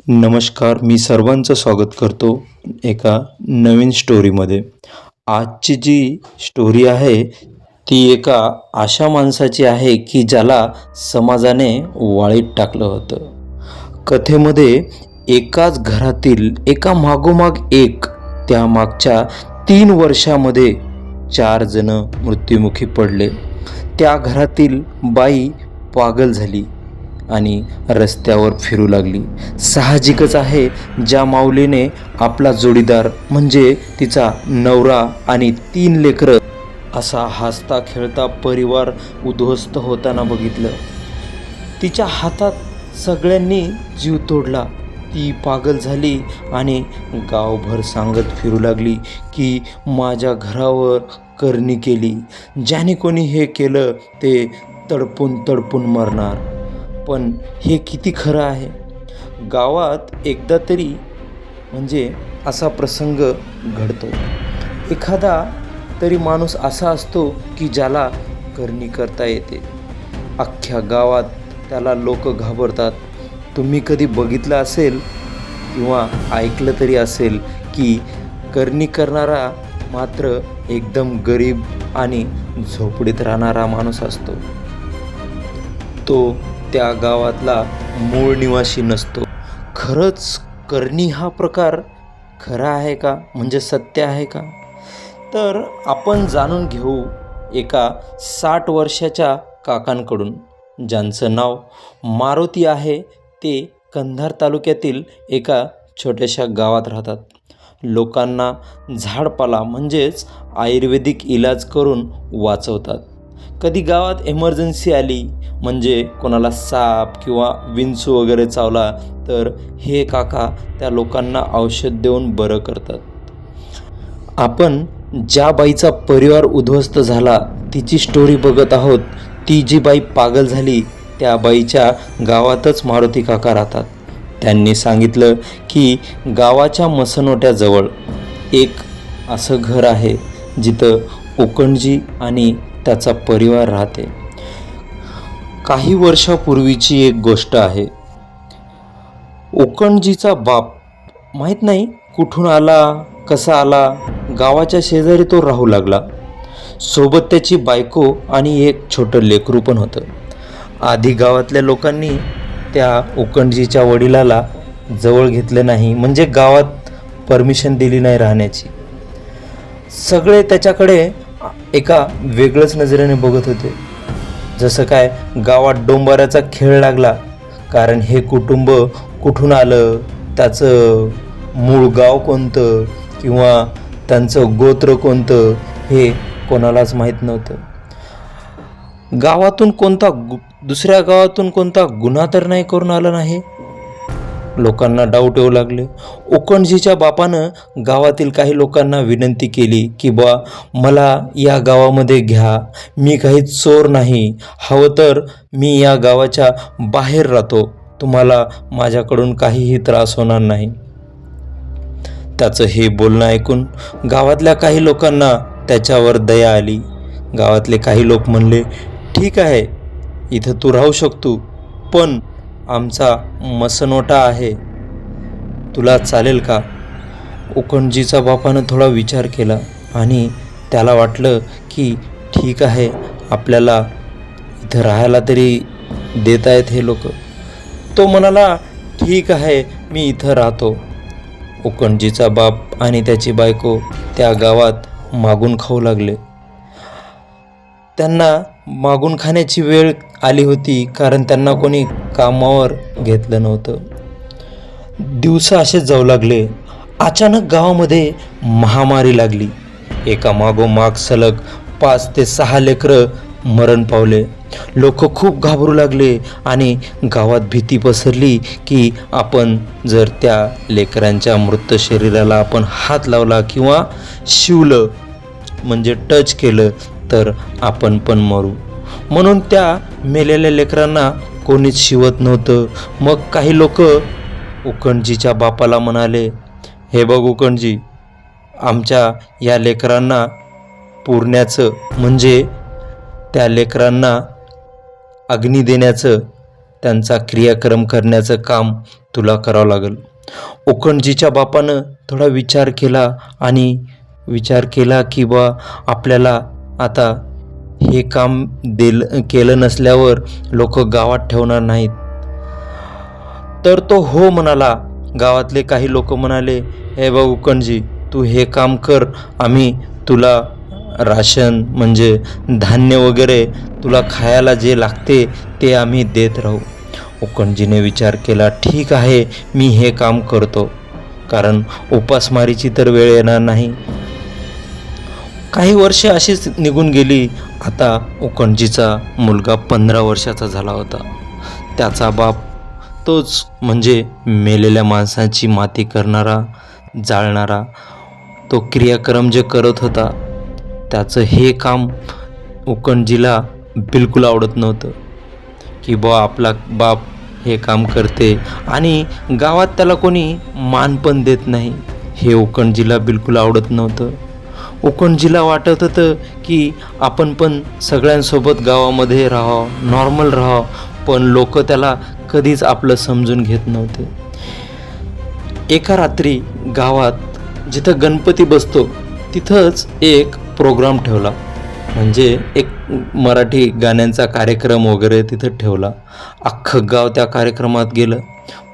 नमस्कार, मी सर्वांचं स्वागत करतो एका नवीन स्टोरीमध्ये. आजची जी स्टोरी आहे ती एका अशा माणसाची आहे की ज्याला समाजाने वाळीत टाकलं होतं. कथेमध्ये एकाच घरातील एका मागोमाग एक त्या मागच्या 3 वर्षामध्ये 4 जण मृत्युमुखी पडले. त्या घरातील बाई पागल झाली आणि रस्त्यावर फिरू लागली. साहजिकच आहे, ज्या माऊलीने आपला जोडीदार म्हणजे तिचा नवरा आणि 3 लेकरं असा हसता खेळता परिवार उद्ध्वस्त होताना बघितलं, तिच्या हातात सगळ्यांनी जीव तोडला. ती पागल झाली आणि गावभर सांगत फिरू लागली की माझ्या घरावर करणी केली, ज्याने कोणी हे केलं ते तडपून तडपून मरणार. पण हे किती खरं आहे? गावात एकदा तरी म्हणजे असा प्रसंग घडतो. एखादा तरी माणूस असा असतो की ज्याला करणी करता येते. अख्ख्या गावात त्याला लोक घाबरतात. तुम्ही कधी बघितलं असेल किंवा ऐकलं तरी असेल की करणी करणारा मात्र एकदम गरीब आणि झोपडीत राहणारा माणूस असतो. तो त्या गावातला मूळ निवासी नसतो. खरंच करणी हा प्रकार खरा आहे का, म्हणजे सत्य आहे का? तर आपण जाणून घेऊ एका 60 वर्षाच्या काकांकडून, ज्यांचं नाव मारुती आहे. ते कंधार तालुक्यातील एका छोट्याशा गावात राहतात. लोकांना झाडपाला म्हणजेच आयुर्वेदिक इलाज करून वाचवतात. कधी गावात इमर्जन्सी आली, म्हणजे कोणाला साप किंवा विंचू वगैरे चावला, तर हे काका त्या लोकांना औषध देऊन बरं करतात. आपण ज्या बाईचा परिवार उद्ध्वस्त झाला तिची स्टोरी बघत आहोत. ती जी बाई पागल झाली त्या बाईच्या गावातच मारुती काका राहतात. त्यांनी सांगितलं की गावाच्या मसनोट्याजवळ एक असं घर आहे जिथं उकणजी आणि त्याचा परिवार राहते. काही वर्षापूर्वीची एक गोष्ट आहे. उकणजीचा बाप माहीत नाही कुठून आला, कसा आला, गावाच्या शेजारी तो राहू लागला. सोबत त्याची बायको आणि एक छोटं लेकरू पण होतं. आधी गावातल्या लोकांनी त्या उकणजीच्या वडिलाला जवळ घेतलं नाही, म्हणजे गावात परमिशन दिली नाही राहण्याची. सगळे त्याच्याकडे एका वेगळंच नजरेने बघत होते. जसं काय गावात डोंबाऱ्याचा खेळ लागला. कारण हे कुटुंब कुठून आलं, त्याचं मूळ गाव कोणतं किंवा त्यांचं गोत्र कोणतं हे कोणालाच माहीत नव्हतं. गावातून दुसऱ्या गावातून कोणता गुन्हा तर नाही करून आला नाही. लोकांना डाऊट येऊ लागले. उकणजीच्या बापानं गावातील काही लोकांना विनंती केली की बा मला या गावामध्ये घ्या, मी काही चोर नाही, हवं तर मी या गावाच्या बाहेर राहतो, तुम्हाला माझ्याकडून काहीही त्रास होणार नाही. त्याचं हे बोलणं ऐकून गावातल्या काही लोकांना त्याच्यावर दया आली. गावातले काही लोक म्हणले, ठीक आहे, इथं तू राहू शकतो, पण आमचा मसनोटा आहे, तुला चालेल का? उकणजीचा बापानं थोडा विचार केला आणि त्याला वाटलं की ठीक आहे, आपल्याला इथं राहायला तरी देत आहेत हे लोक. तो म्हणाला, ठीक आहे, मी इथं राहतो. उकणजीचा बाप आणि त्याची बायको त्या गावात मागून खाऊ लागले. त्यांना मागून खाण्याची वेळ आली होती, कारण त्यांना कोणी कामावर घेतलं नव्हतं. दिवस असेच जाऊ लागले. अचानक गावामध्ये महामारी लागली. एका मागोमाग सलग 5 ते 6 लेकरं मरण पावले. लोक खूप घाबरू लागले आणि गावात भीती पसरली की आपण जर त्या लेकरांच्या मृत शरीराला आपण हात लावला किंवा शिवलं, म्हणजे टच केलं, तर आपण पण मरू. म्हणून त्या मेलेल्या लेकरांना कोणीच शिवत नव्हतं. मग काही लोक उकणजीच्या बापाला म्हणाले, हे बघ उकणजी, आमच्या या लेकरांना पुरण्याचं म्हणजे त्या लेकरांना अग्नी देण्याचं त्यांचा क्रियाक्रम करण्याचं काम तुला करावं लागेल. उकणजीच्या बापानं थोडा विचार केला आणि विचार केला की बा आपल्याला आता हे काम केलं नसल्यावर लोक गावात ठेवणार नाहीत. तर तो हो म्हणाला. गावातले काही लोक म्हणाले, हे बा उकणजी, तू हे काम कर, आम्ही तुला राशन म्हणजे धान्य वगैरे तुला खायला जे लागते ते आम्ही देत राहू. उकणजीने विचार केला, ठीक आहे, मी हे काम करतो, कारण उपासमारीची तर वेळ येणार नाही. काही वर्षे अशीच निघून गेली. आता उकणजीचा मुलगा 15 वर्षाचा झाला होता. त्याचा बाप तोच म्हणजे मेलेल्या माणसाची माती करणारा, जाळणारा, तो क्रियाक्रम जे करत होता त्याचं हे काम उकणजीला बिलकुल आवडत नव्हतं की आपला बाप हे काम करते आणि गावात त्याला कोणी मान पण देत नाही. हे उकणजीला बिलकुल आवडत नव्हतं. उकणजीला वाटत होतं की आपण पण सगळ्यांसोबत गावामध्ये राहावं, नॉर्मल राहावं, पण लोक त्याला कधीच आपलं समजून घेत नव्हते. एका रात्री गावात जिथं गणपती बसतो तिथंच एक प्रोग्राम ठेवला, म्हणजे एक मराठी गाण्यांचा कार्यक्रम वगैरे तिथं ठेवला. अख्खं गाव त्या कार्यक्रमात गेलं,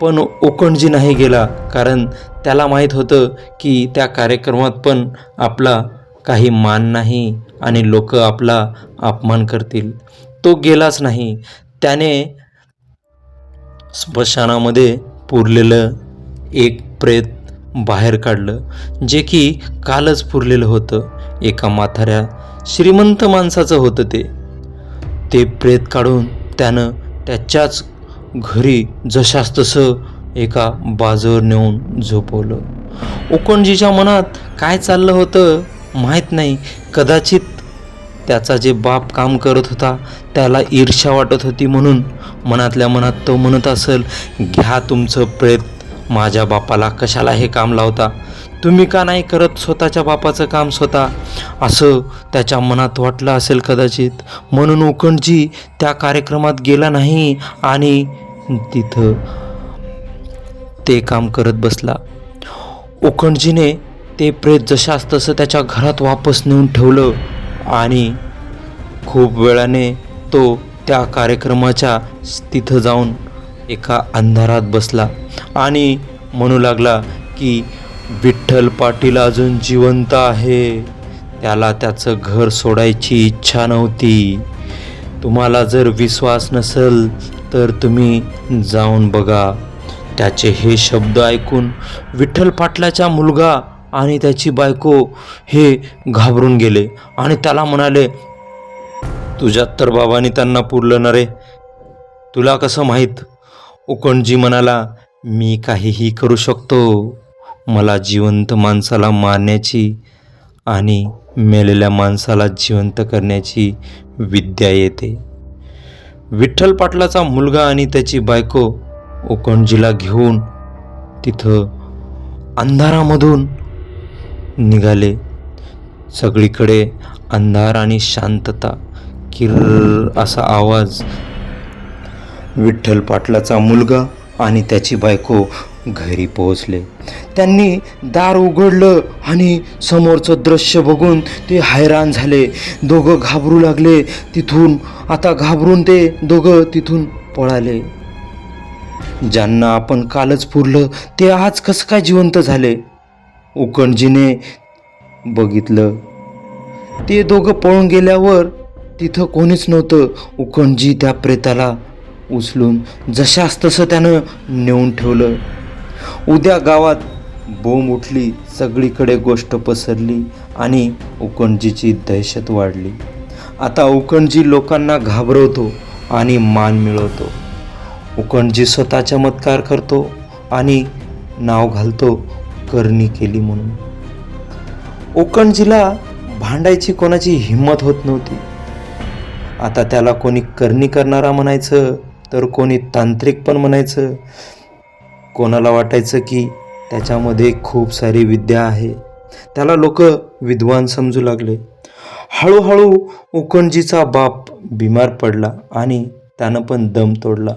पण उकणजी नाही गेला, कारण त्याला माहीत होतं की त्या कार्यक्रमात पण आपला काही मान नाही आणि लोक आपला अपमान करतील. तो गेलाच नाही. त्याने स्मशानामध्ये पुरलेलं एक प्रेत बाहेर काढलं, जे की कालच पुरलेलं होतं. एका म्हाताऱ्या श्रीमंत माणसाचं होतं ते प्रेत काढून त्यानं त्याच्याच घरी जशास तसं एका बाजूवर नेऊन झोपवलं. उकणजीच्या मनात काय चाललं होतं माहीत नाही. कदाचित त्याचा जे बाप काम करत होता त्याला ईर्ष्या वाटत होती, म्हणून मनातल्या मनात तो म्हणत असेल, घ्या तुमचं प्रेत, माझ्या बापाला कशाला हे काम लावता, तुम्ही का नाही करत स्वतःच्या बापाचं काम स्वतः, असं त्याच्या मनात वाटलं असेल कदाचित. म्हणून उकणजी त्या कार्यक्रमात गेला नाही आणि तिथं ते काम करत बसला. उकणजीने ते प्रेत जशास तसं त्याच्या घरात वापस नेऊन ठेवलं आणि खूप वेळाने तो त्या कार्यक्रमाच्या तिथं जाऊन एका अंधारात बसला आणि म्हणू लागला की विठ्ठल पाटील अजून जिवंत आहे, त्याला त्याचं घर सोडायची इच्छा नव्हती. तुम्हाला जर विश्वास नसेल तर तुम्ही जाऊन बघा. त्याचे हे शब्द ऐकून विठ्ठल पाटलाचा मुलगा आणि त्याची बायको हे घाबरून गेले आणि त्याला म्हणाले, तुझ्यात तर बाबांनी त्यांना पुरलं ना रे, तुला कसं माहीत? उकणजी म्हणाला, मी काहीही करू शकतो, मला जिवंत माणसाला मारण्याची आणि मेलेल्या माणसाला जिवंत करण्याची विद्या येते. विठ्ठल पाटलाचा मुलगा आणि त्याची बायको उकणजीला घेऊन तिथं अंधारामधून निघाले. सगळीकडे अंधार आणि शांतता, किर्र असा आवाज. विठ्ठल पाटलाचा मुलगा आणि त्याची बायको घरी पोहोचले. त्यांनी दार उघडलं आणि समोरचं दृश्य बघून ते हैराण झाले. दोघं घाबरू लागले तिथून. आता घाबरून ते दोघं तिथून पळाले. ज्यांना आपण कालच पुरलं ते आज कसं काय जिवंत झाले? उकणजीने बघितलं. ते दोघं पळून गेल्यावर तिथं कोणीच नव्हतं. उकणजी त्या प्रेताला उचलून जशास तसं त्यानं नेऊन ठेवलं. उद्या गावात बोंब उठली, सगळीकडे गोष्ट पसरली आणि उकणजीची दहशत वाढली. आता उकणजी लोकांना घाबरवतो आणि मान मिळवतो. उकणजी स्वतः चमत्कार करतो आणि नाव घालतो करणी केली म्हणून. उकणजीला भांडायची कोणाची हिंमत होत नव्हती. आता त्याला कोणी करणी करणारा म्हणायचं तर कोणी तांत्रिक पण म्हणायचं. कोणाला वाटायचं की त्याच्यामध्ये खूप सारी विद्या आहे. त्याला लोक विद्वान समजू लागले. हळूहळू उकणजीचा बाप बिमार पडला आणि त्यानं पण दम तोडला.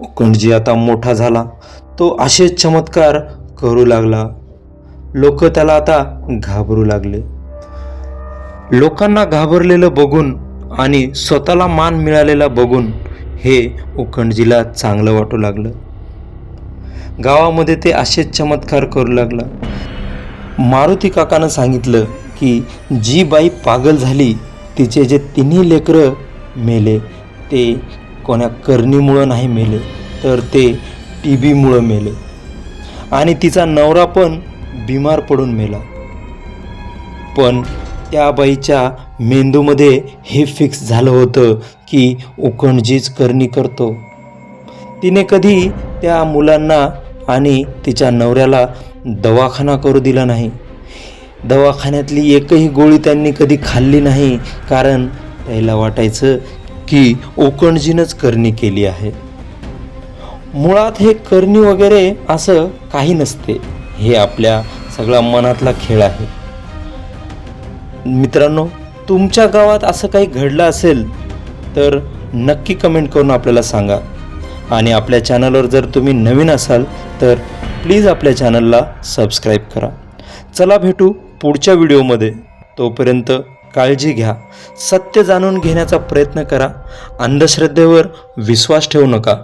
उकंडजी आता मोठा झाला. तो असेच चमत्कार करू लागला. लोक त्याला आता घाबरू लागले. लोकांना घाबरलेलं बघून आणि स्वतःला मान मिळालेला बघून हे उकंडजीला चांगलं वाटू लागलं. गावामध्ये ते असेच चमत्कार करू लागला. मारुती काकानं सांगितलं की जी बाई पागल झाली तिचे जे तिन्ही लेकरं मेले ते कोण्या करणीमुळं नाही मेले, तर ते TBमुळं मेले. आणि तिचा नवरा पण बिमार पडून मेला. पण त्या बाईच्या मेंदूमध्ये हे फिक्स झालं होतं की उकंडजीच करणी करतो. तिने कधी त्या मुलांना आणि तिच्या नवऱ्याला दवाखाना करू दिला नाही. दवाखान्यातली एकही गोळी त्यांनी कधी खाल्ली नाही, कारण त्याला वाटायचं की उकंडजीनंच करणी केली आहे. मुळात हे करणी वगैरे असं काही नसते. हे आपल्या सगळ्या मनातला खेळ आहे. मित्रांनो, तुमच्या गावात असं काही घडलं असेल तर नक्की कमेंट करून आपल्याला सांगा. आणि आपल्या चॅनलवर जर तुम्ही नवीन असाल तर प्लीज आपल्या चॅनलला सबस्क्राईब करा. चला भेटू पुढच्या व्हिडिओमध्ये. तोपर्यंत काळजी घ्या. सत्य जाणून घेण्याचा प्रयत्न करा. अंधश्रद्धेवर विश्वास ठेवू नका.